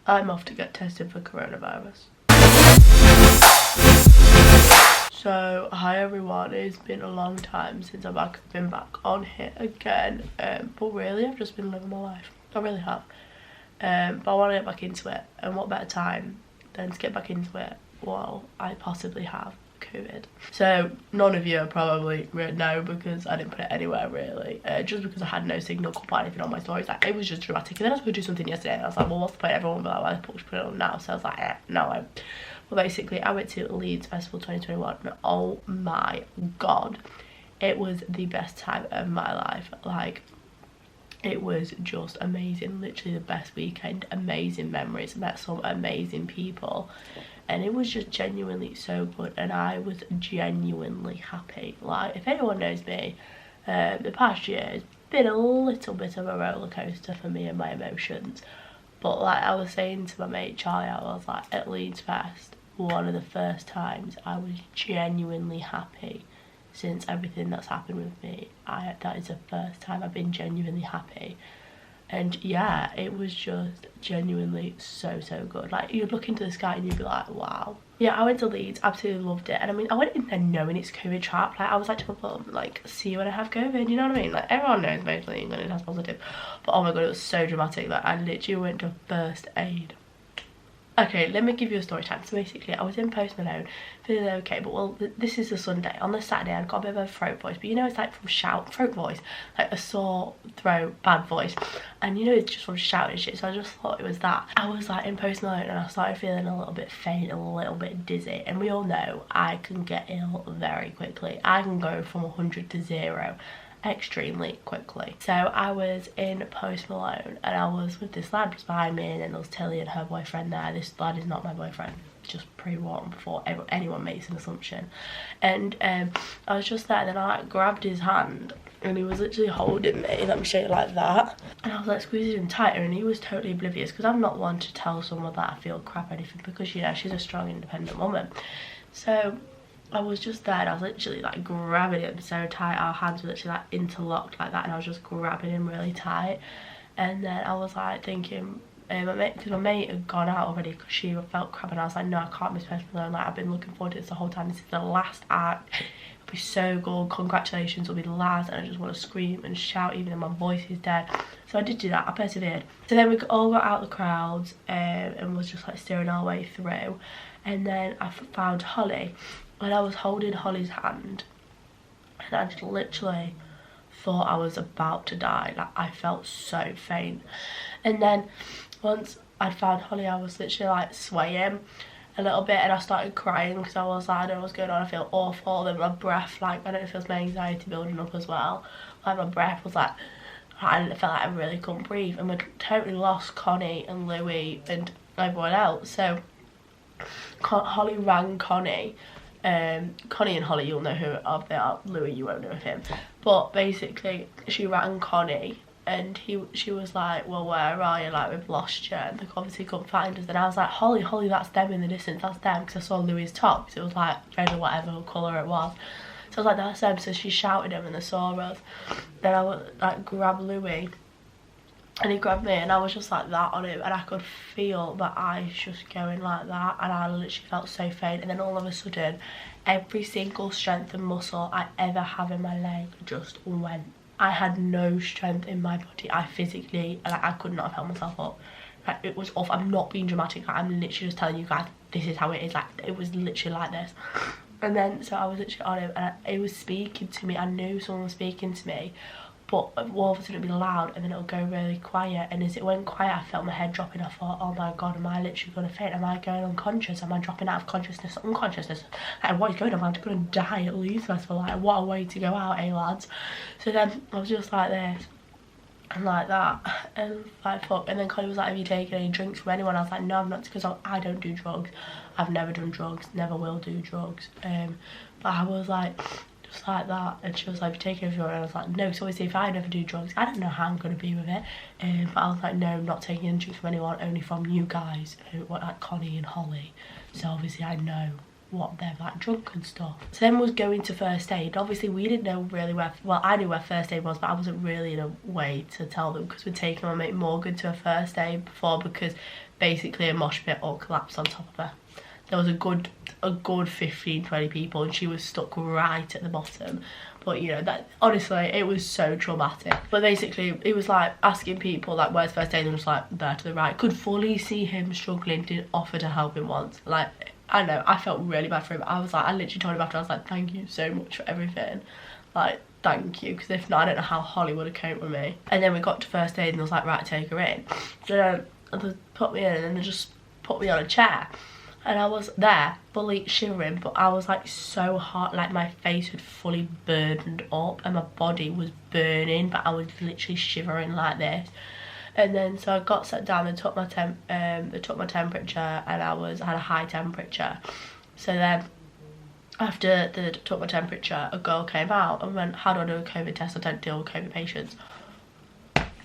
I'm off to get tested for coronavirus. So hi everyone, it's been a long time since I've been back on here again, but really I've just been living my life. I really have. But I want to get back into it, and what better time than to get back into it while I possibly have COVID. So none of you probably know because I didn't put it anywhere really, just because I had no signal, couldn't put anything on my stories. Like, it was just dramatic. And then I was going to do something yesterday and I was like, well, what's the point? Everyone will be like, why the fuck should put it on now? So I was like, no. Well, basically I went to Leeds Festival 2021 and oh my god, it was the best time of my life. Like, it was just amazing, literally the best weekend, amazing memories, met some amazing people, and it was just genuinely so good, and I was genuinely happy. Like, if anyone knows me, the past year has been a little bit of a roller coaster for me and my emotions, but like I was saying to my mate Charlie, I was like, at Leeds Fest, one of the first times I was genuinely happy since everything that's happened with me. That is the first time I've been genuinely happy, and yeah, it was just genuinely so good. Like, you'd look into the sky and you'd be like, wow. Yeah, I went to Leeds, absolutely loved it, and I mean, I went in there knowing it's COVID trap. Like, I was like to my mum, like, see you when I have COVID, you know what I mean? Like, everyone knows mostly England has positive, but oh my god, it was so dramatic that I literally went to first aid. Okay, let me give you a story time. So basically, I was in Post Malone, feeling okay, but well, this is the Sunday. On the Saturday, I'd got a bit of a throat voice, but you know, it's like from throat voice, like a sore throat, bad voice, and you know, it's just from shouting shit. So I just thought it was that. I was like in Post Malone, and I started feeling a little bit faint, a little bit dizzy, and we all know I can get ill very quickly. I can go from 100 to 0 extremely quickly. So I was in Post Malone and I was with this lad just behind me, and then there was Tilly and her boyfriend there. This lad is not my boyfriend, just pre-warned before anyone makes an assumption. And I was just there, and then I like grabbed his hand and he was literally holding me, let me show you, like that, and I was like squeezing him tighter, and he was totally oblivious because I'm not one to tell someone that I feel crap or anything, because you know, she's a strong independent woman. So I was just there and I was literally like grabbing him so tight. Our hands were literally like interlocked like that, and I was just grabbing him really tight. And then I was like thinking, because my mate had gone out already because she felt crap, and I was like, no, I can't miss Post Malone. Like, I've been looking forward to this the whole time. This is the last act. It'll be so good. Congratulations, it'll be the last. And I just want to scream and shout even though my voice is dead. So I did do that. I persevered. So then we all got out the crowds and was just like steering our way through. And then I found Holly. And I was holding Holly's hand, and I just literally thought I was about to die. Like, I felt so faint. And then once I'd found Holly, I was literally like swaying a little bit, and I started crying because I was like, I don't know what's going on, I feel awful. Then my breath, like, I don't know if it was my anxiety building up as well. Like, my breath was like, I felt like I really couldn't breathe, and we totally lost Connie and Louis and everyone else. So Holly rang Connie. Connie and Holly, you'll know who they are. Louis, you won't know of him. But basically, she rang Connie, and she was like, well, where are you? Like, we've lost you. And they obviously couldn't find us. And I was like, Holly, that's them in the distance, that's them. Because I saw Louis' top, so it was like red or whatever colour it was. So I was like, that's them. So she shouted him and they saw us. Then I would like grab Louis, and he grabbed me, and I was just like that on him, and I could feel my eyes just going like that, and I literally felt so faint. And then all of a sudden, every single strength and muscle I ever have in my leg just went. I had no strength in my body. I physically, like, I could not have held myself up. Like, it was awful. I'm not being dramatic. Like, I'm literally just telling you guys, this is how it is. Like, it was literally like this. And then, so I was literally on him, and it was speaking to me. I knew someone was speaking to me, but all of a sudden it'd be loud, and then it'll go really quiet. And as it went quiet, I felt my head dropping. I thought, oh my god, am I literally going to faint? Am I going unconscious? Am I dropping out of consciousness, unconsciousness? Like, what is going on? Am I going to die at Leeds Festival? Like, what a way to go out, eh, lads? So then I was just like this and like that, and like, fuck. And then Connie was like, have you taken any drinks from anyone? I was like, no, I'm not, because I don't do drugs. I've never done drugs, never will do drugs. But I was like, just like that, and she was like, have you taken anything? And I was like, no. So obviously if I never do drugs, I don't know how I'm going to be with it. But I was like, no, not taking any drinks from anyone, only from you guys, who were like Connie and Holly. So obviously I know what, they're like drunk and stuff. So then was going to first aid. Obviously we didn't know really where, well, I knew where first aid was, but I wasn't really in a way to tell them, because we'd taken my mate Morgan to a first aid before, because basically a mosh pit all collapsed on top of her. There was a good 15-20 people, and she was stuck right at the bottom. But you know, that honestly, it was so traumatic. But basically it was like asking people like, where's first aid, and just like, there to the right. Could fully see him struggling, didn't offer to help him once. Like, I know, I felt really bad for him. I was like, I literally told him after, I was like, thank you so much for everything, like, thank you, because if not, I don't know how Holly would have coped with me. And then we got to first aid and I was like, right, take her in. So then they put me in, and then they just put me on a chair. And I was there, fully shivering, but I was like so hot, like my face had fully burned up and my body was burning, but I was literally shivering like this. And then so I got sat down, they took my temperature, and I had a high temperature. So then after they took my temperature, a girl came out and went, how do I do a COVID test? I don't deal with COVID patients.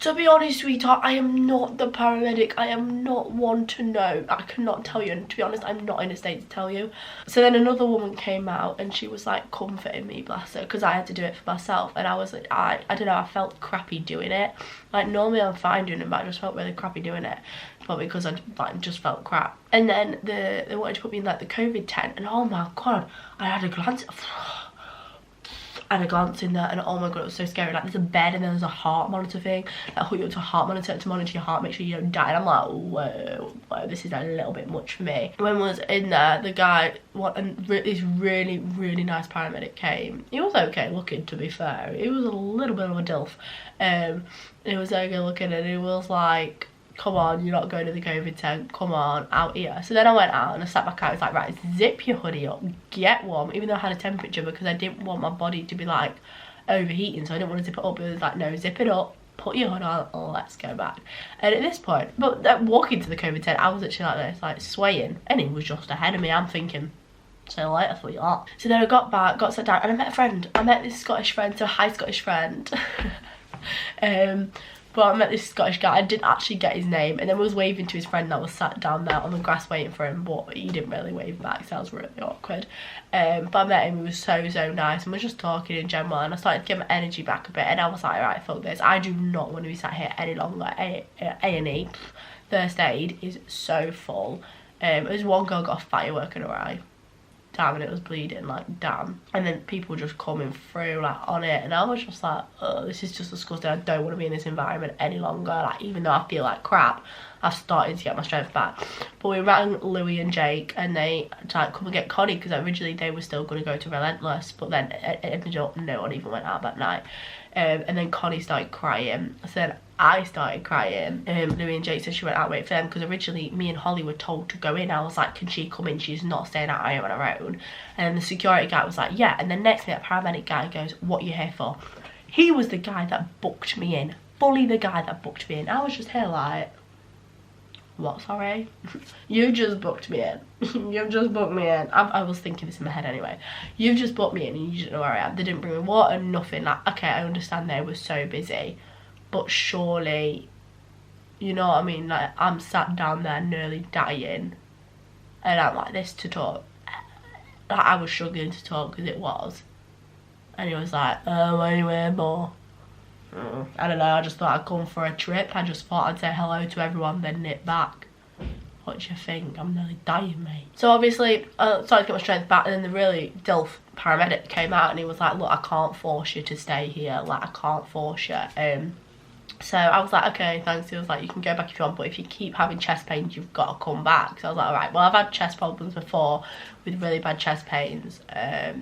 To be honest, sweetheart, I am not the paramedic. I am not one to know. I cannot tell you, and to be honest, I'm not in a state to tell you. So then another woman came out, and she was like comforting me, bless her, because I had to do it for myself. And I was like, I don't know, I felt crappy doing it. Like, normally I'm fine doing it, but I just felt really crappy doing it. Probably because I like, just felt crap. And then they wanted to put me in like the COVID tent, and oh my god, I had a glance in there, and oh my god, it was so scary. Like, there's a bed, and then there's a heart monitor thing that hook you up to a heart monitor to monitor your heart, make sure you don't die. And I'm like, whoa, this is a little bit much for me. When I was in there, the guy, this really, really nice paramedic came. He was okay looking, to be fair. He was a little bit of a dilf. He was okay looking, and he was like, come on, you're not going to the COVID tent, come on, out here. So then I went out and I sat back out. I was like, right, zip your hoodie up, get warm, even though I had a temperature, because I didn't want my body to be like overheating, so I didn't want to zip it up. It was like, no, zip it up, put your hood on, let's go back. And at this point, but walking to the COVID tent, I was actually like this, like swaying, and he was just ahead of me. I'm thinking, see you later, sweetheart. So then I got back, got sat down, and I met a friend. I met this Scottish friend, so hi Scottish friend. But I met this Scottish guy. I didn't actually get his name, and then was waving to his friend that was sat down there on the grass waiting for him, but he didn't really wave back, so that was really awkward. But I met him, he was so nice, and we were just talking in general, and I started to get my energy back a bit, and I was like, right, fuck this, I do not want to be sat here any longer. A&E, first aid is so full. There's one girl got a firework in her eye. Damn, and it was bleeding, like, damn. And then people just coming through, like, on it, and I was just like, oh, this is just disgusting. I don't want to be in this environment any longer. Like, even though I feel like crap, I've started to get my strength back. But we rang Louis and Jake, and they tried to come and get Connie, because originally they were still going to go to Relentless, but then it ended up no one even went out that night. And then Connie started crying. So then I started crying. Louis and Jake said she went out wait for them, because originally me and Holly were told to go in. I was like, can she come in? She's not staying out here on her own. And the security guy was like, yeah. And then next minute, paramedic guy goes, what are you here for? He was the guy that booked me in. Fully the guy that booked me in. I was just here like, what, sorry? You just booked me in. You've just booked me in. I was thinking this in my head anyway. You've just booked me in and you didn't know where I am. They didn't bring me water, nothing. Like, okay, I understand they were so busy, but surely, you know what I mean? Like, I'm sat down there nearly dying, and I'm like this to talk. Like, I was struggling to talk because it was. And he was like, oh, anyway, more. I don't know, I just thought I'd come for a trip. I just thought I'd say hello to everyone, then nip back. What do you think? I'm nearly dying, mate. So obviously, I started to get my strength back, and then the really dilf paramedic came out, and he was like, look, I can't force you to stay here. Like, I can't force you. So I was like, okay, thanks. He was like, you can go back if you want, but if you keep having chest pains, you've got to come back. So I was like, all right, well, I've had chest problems before with really bad chest pains. I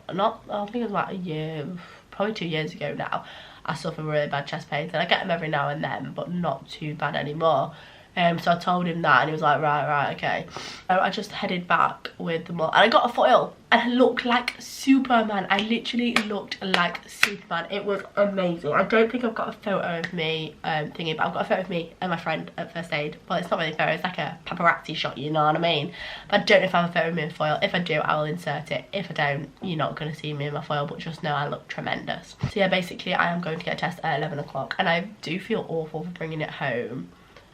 think it was like a year, probably 2 years ago now. I suffer really bad chest pains, and I get them every now and then, but not too bad anymore. So I told him that, and he was like, right, okay. I just headed back with them all, and I got a foil, and I looked like Superman. I literally looked like Superman. It was amazing. I don't think I've got a photo of me thingy, but I've got a photo of me and my friend at first aid. Well, it's not really a photo, it's like a paparazzi shot, you know what I mean? But I don't know if I have a photo of me in foil. If I do, I will insert it. If I don't, you're not going to see me in my foil, but just know I look tremendous. So yeah, basically I am going to get a test at 11 o'clock, and I do feel awful for bringing it home.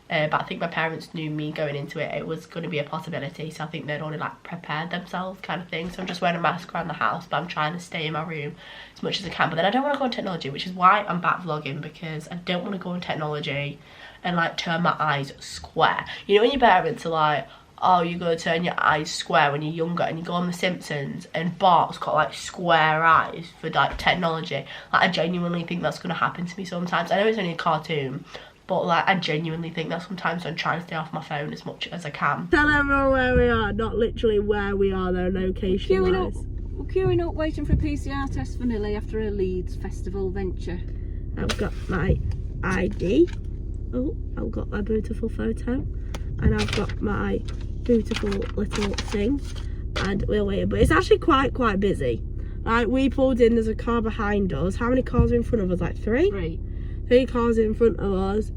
But I think my parents knew me going into it, it was going to be a possibility, so I think they'd already like prepared themselves kind of thing. So I'm just wearing a mask around the house, but I'm trying to stay in my room as much as I can. But then I don't want to go on technology, which is why I'm back vlogging, because I don't want to go on technology and like turn my eyes square. You know when your parents are like, oh, you're going to turn your eyes square when you're younger, and you go on The Simpsons and Bart's got like square eyes for like technology. Like I genuinely think that's going to happen to me sometimes. I know it's only a cartoon, but like I genuinely think that sometimes I'm trying to stay off my phone as much as I can. Tell everyone where we are, not literally where we are though, location wise. We're queuing up waiting for a PCR test for Millie after a Leeds festival venture. I've got my ID. Oh, I've got my beautiful photo. And I've got my beautiful little thing. And we're waiting, but it's actually quite busy. Like we pulled in, there's a car behind us. How many cars are in front of us? Like three? Three cars in front of us,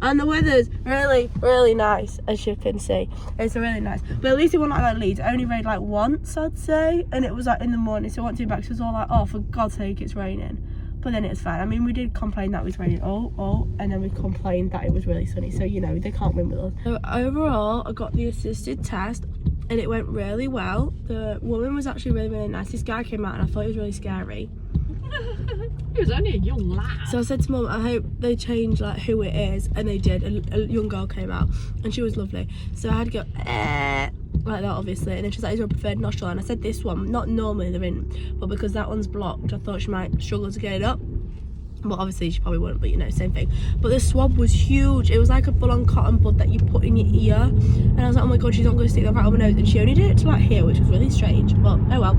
and the weather's really nice, as you can see. It's really nice, but at least it wasn't like that Leeds. It only rained like once, I'd say, and it was like in the morning, so I went to back, so it was all like, oh for God's sake it's raining. But then it's fine. I mean, we did complain that it was raining, and then we complained that it was really sunny, so you know, they can't win with us. So overall, I got the assisted test and it went really well. The woman was actually really nice. This guy came out and I thought he was really scary. He was only a young lad. So I said to Mum, I hope they change like who it is, and they did. A young girl came out and she was lovely. So I had to go like that, obviously, and then she's like, is your preferred nostril? And I said this one, not normally they're in, but because that one's blocked, I thought she might struggle to get it up. But obviously she probably wouldn't, but you know, same thing. But the swab was huge. It was like a full-on cotton bud that you put in your ear, and I was like, oh my God, she's not going to stick that right on my nose. And she only did it to like here, which was really strange, but oh well.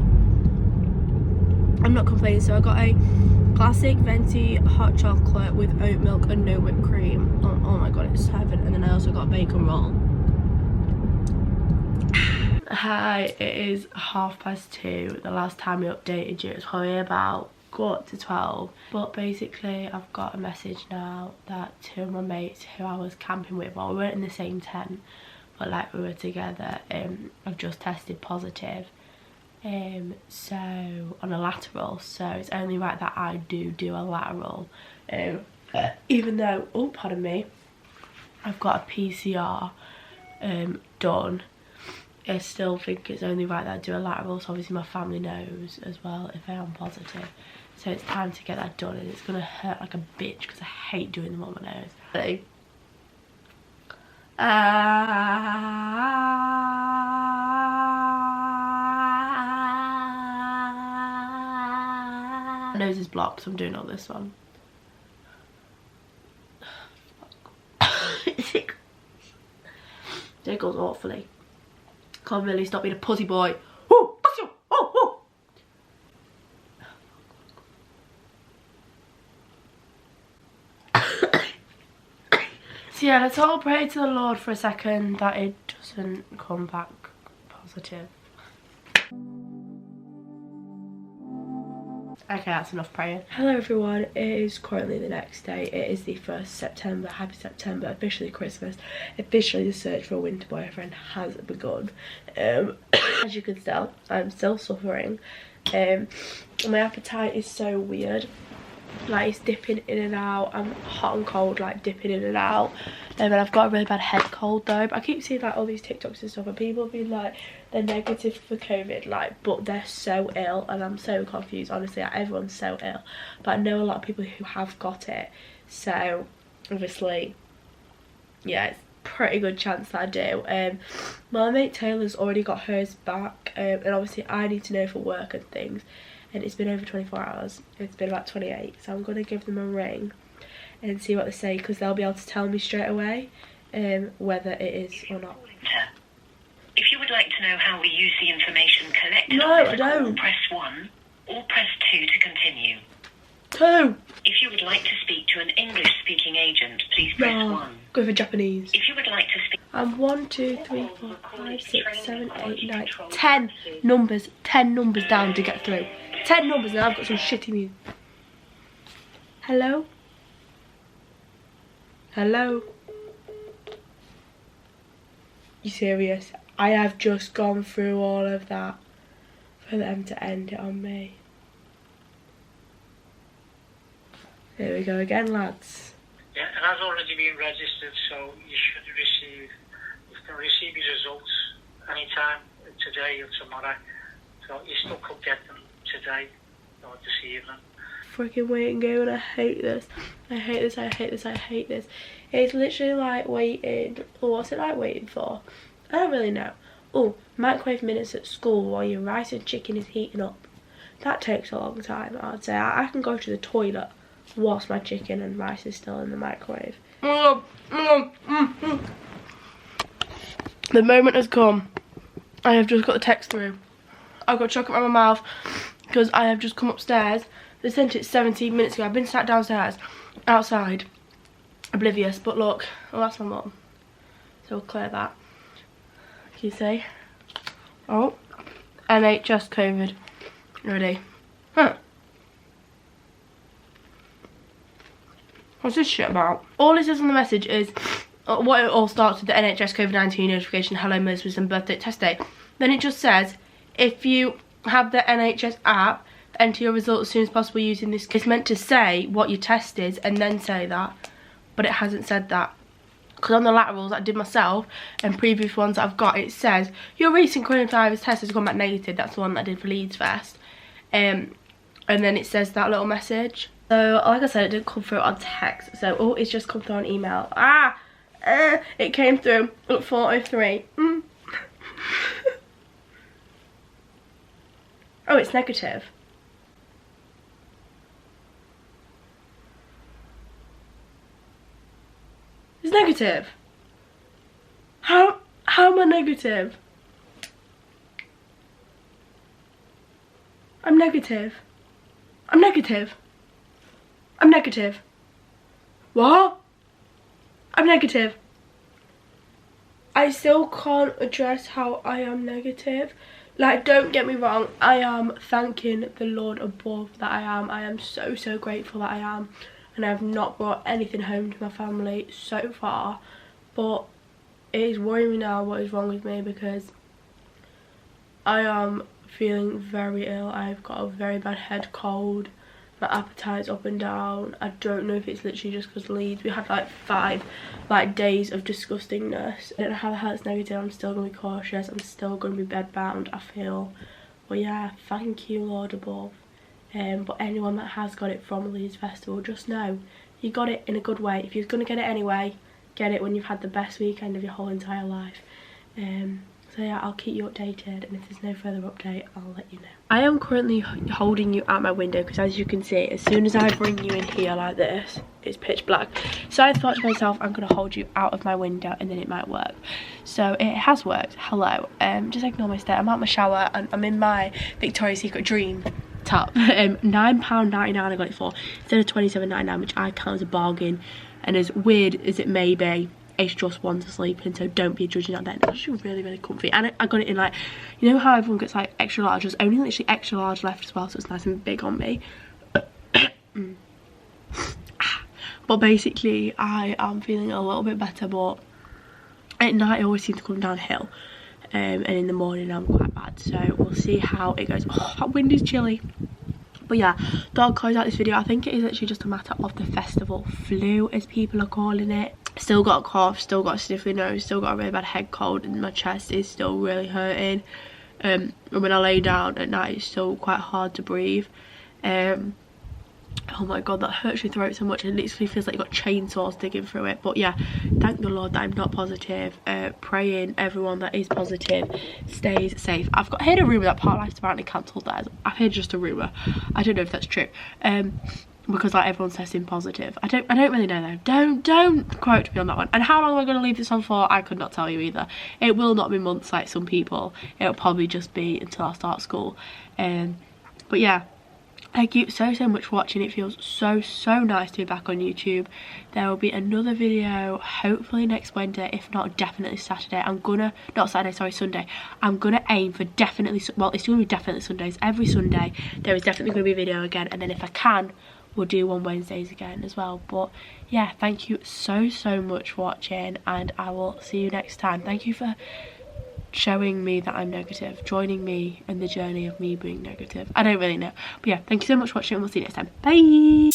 I'm not complaining. So I got a classic venti hot chocolate with oat milk and no whipped cream. Oh my God, it's heaven. And then I also got a bacon roll. Hi, it is 2:30. The last time we updated you, it was probably about 11:45. But basically, I've got a message now that two of my mates who I was camping with, well, we weren't in the same tent, but like we were together, I've just tested positive. So on a lateral, so it's only right that I do a lateral, even though, oh pardon me, I've got a PCR done. I still think it's only right that I do a lateral, so obviously my family knows as well if I am positive. So it's time to get that done, and it's gonna hurt like a bitch because I hate doing them on my nose. So, my nose is blocked, so I'm doing all this one. It goes awfully. Come on, Millie, stop being a pussy boy. Oh, oh. So yeah, let's all pray to the Lord for a second that it doesn't come back positive. Okay, that's enough praying. Hello everyone, it is currently the next day. It is the 1st September. Happy September, officially Christmas. Officially the search for a winter boyfriend has begun. As you can tell, I'm still suffering. My appetite is so weird. Like it's dipping in and out. I'm hot and cold, like dipping in and out. And I've got a really bad head cold though. But I keep seeing like all these TikToks and stuff, and people being like they're negative for COVID, like, but they're so ill, and I'm so confused. Honestly, like, everyone's so ill. But I know a lot of people who have got it, so obviously, yeah, it's pretty good chance that I do. My mate Taylor's already got hers back, and obviously I need to know for work and things. And it's been over 24 hours. It's been about 28. So I'm going to give them a ring and see what they say, because they'll be able to tell me straight away whether it is or not. If you would like to know how we use the information collected No, on I this don't. call, press 1 or press 2 to continue. 2. If you would like to speak to an English-speaking agent, please press 1. Go for Japanese. If you would like to speak... I'm 1, 2, 3, 4, 5, 6, 7, 8, 9, 10 numbers. 10 numbers down to get through. 10 numbers, and I've got some shitty music. Hello? Hello? You serious? I have just gone through all of that for them to end it on me. Here we go again, lads. Yeah, It has already been registered, so you can receive your results anytime, today or tomorrow. So you still could get them today or this evening. Freaking waiting game, and I hate this. I hate this, I hate this, I hate this. It's literally like waiting. What's it like waiting for? I don't really know. Oh, microwave minutes at school while your rice and chicken is heating up. That takes a long time, I'd say. I can go to the toilet whilst my chicken and rice is still in the microwave. The moment has come. I have just got the text through. I've got chocolate in my mouth because I have just come upstairs. They sent it 17 minutes ago. I've been sat downstairs, outside, oblivious. But look, oh, that's my mum. So we'll clear that. Can you see? Oh, NHS COVID. Ready? Huh. What's this shit about? All it says on the message is what it all starts with the NHS COVID-19 notification, hello Smithson birthday test date. Then it just says, if you have the NHS app, enter your results as soon as possible using this. It's meant to say what your test is and then say that, but it hasn't said that. Because on the laterals that I did myself and previous ones that I've got, it says your recent coronavirus test has come back negative. That's the one that I did for Leeds Fest. And then it says that little message. So like I said, it didn't come through on text. So oh, it's just come through on email. It came through at 4:03. Oh, it's negative. It's negative. How am I negative? I'm negative. I'm negative. I'm negative. What? I'm negative. I still can't address how I am negative. Like, don't get me wrong, I am thanking the Lord above that I am. I am so, so grateful that I am. And I have not brought anything home to my family so far. But it is worrying me now what is wrong with me, because I am feeling very ill. I've got a very bad head cold. My appetite's up and down. I don't know if it's literally just because Leeds. We had like 5 days of disgustingness. I don't know how the hell it's negative. I'm still going to be cautious. I'm still going to be bed bound, I feel. But yeah, thank you Lord above. But anyone that has got it from Leeds Festival, just know you got it in a good way. If you're going to get it anyway, get it when you've had the best weekend of your whole entire life. So yeah, I'll keep you updated, and if there's no further update, I'll let you know. I am currently holding you out my window because, as you can see, as soon as I bring you in here like this, it's pitch black. So I thought to myself, I'm going to hold you out of my window and then it might work. So it has worked. Hello. Just ignore my state. I'm out my shower and I'm in my Victoria's Secret Dream top. £9.99 I got it for, instead of £27.99, which I count as a bargain. And as weird as it may be, it's just one to sleep in, so don't be judging that. Then it's actually really, really comfy. And I got it in, like, you know how everyone gets like extra large? There's only literally extra large left as well, so it's nice and big on me. But basically I am feeling a little bit better, but at night I always seem to come downhill, and in the morning I'm quite bad, so we'll see how it goes. Oh, that wind is chilly. But yeah, thought I'd close out this video. I think it is actually just a matter of the festival flu, as people are calling it. Still got a cough, still got a sniffly nose, still got a really bad head cold, and my chest is still really hurting. And when I lay down at night, it's still quite hard to breathe. Oh my god, that hurts your throat so much. It literally feels like you've got chainsaws digging through it. But yeah, thank the Lord that I'm not positive. Praying everyone that is positive stays safe. I've heard a rumour that Parklife's apparently cancelled theirs. I've heard just a rumour. I don't know if that's true. Because like everyone's testing positive. I don't really know though. Don't quote me on that one. And how long am I going to leave this on for? I could not tell you either. It will not be months like some people. It'll probably just be until I start school. But yeah, thank you so much for watching. It feels so nice to be back on YouTube. There will be another video hopefully next Wednesday, if not definitely Saturday. Sunday. I'm gonna aim for definitely, well, it's gonna be definitely Sundays. Every Sunday there is definitely gonna be a video again, and then if I can, we'll do on Wednesdays again as well. But yeah, thank you so much for watching, and I will see you next time. Thank you for showing me that I'm negative, joining me in the journey of me being negative. I don't really know, but yeah, thank you so much for watching, and we'll see you next time. Bye.